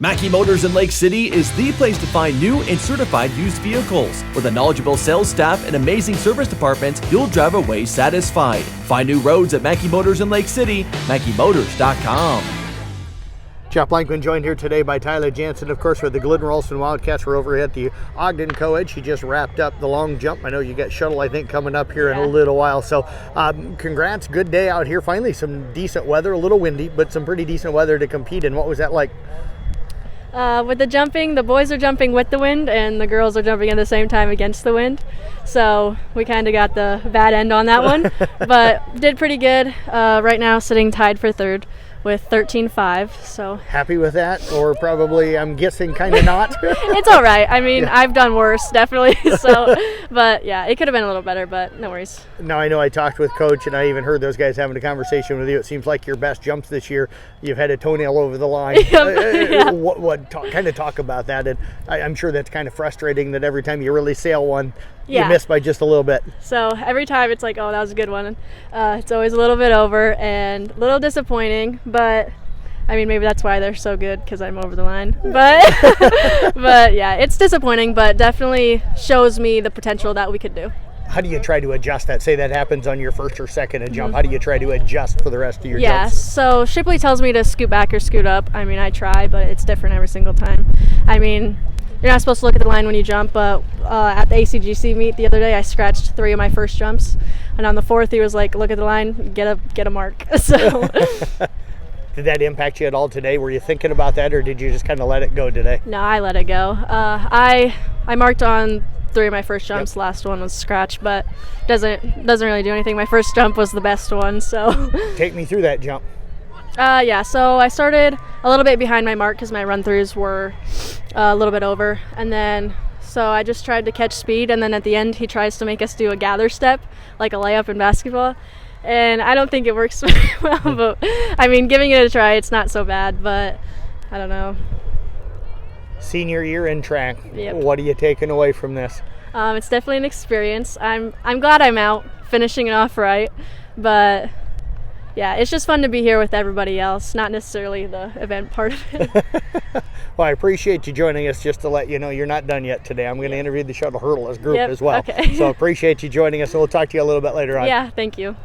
Mackey Motors in Lake City is the place to find new and certified used vehicles. With a knowledgeable sales staff and amazing service departments, you'll drive away satisfied. Find new roads at Mackey Motors in Lake City, MackeyMotors.com. Jeff Blankman joined here today by Tiela, Janssen. Of course, with the Glidden Ralston Wildcats. We're over at the Ogden co-ed. She just wrapped up the long jump. I know you got shuttle, I think, coming up here in a little while. So congrats. Good day out here. Finally, some decent weather. A little windy, but some pretty decent weather to compete in. What was that like? With the jumping, the boys are jumping with the wind and the girls are jumping at the same time against the wind. So we kind of got the bad end on that one, but did pretty good. Right now sitting tied for third with 13.5. So happy with that, or probably, I'm guessing, kind of not? It's all right. I mean, I've done worse, definitely. So, but yeah, it could have been a little better, but no worries. Now, I know I talked with Coach, and I even heard those guys having a conversation with you. It seems like your best jumps this year, you've had a toenail over the line. Talk about that. And I'm sure that's kind of frustrating that every time you really sail one, you miss by just a little bit. So every time it's like, oh, that was a good one. It's always a little bit over and a little disappointing, but I mean, maybe that's why they're so good, because I'm over the line. But but yeah, it's disappointing, but definitely shows me the potential that we could do. How do you try to adjust that? Say that happens on your first or second jump. How do you try to adjust for the rest of your jumps? Yeah, so Shipley tells me to scoot back or scoot up. I mean, I try, but it's different every single time. I mean, you're not supposed to look at the line when you jump, but at the ACGC meet the other day, I scratched 3 of my first jumps. And on the 4th, he was like, look at the line, get a mark. So did that impact you at all today? Were you thinking about that, or did you just kind of let it go today? No, I let it go. I marked on 3 of my first jumps. Last one was scratch, but doesn't really do anything. My first jump was the best one, so. Take me through that jump. Yeah, so I started a little bit behind my mark because my run-throughs were a little bit over. And then, so I just tried to catch speed, and then at the end he tries to make us do a gather step, like a layup in basketball. And I don't think it works very well, but I mean, giving it a try, it's not so bad, but I don't know. Senior year in track. Yep. What are you taking away from this? It's definitely an experience. I'm glad I'm out, finishing it off right, but yeah, it's just fun to be here with everybody else, not necessarily the event part of it. Well, I appreciate you joining us. Just to let you know, you're not done yet today. I'm going to interview the shuttle hurdlers group as well. Okay. So appreciate you joining us, and we'll talk to you a little bit later on. Yeah, thank you.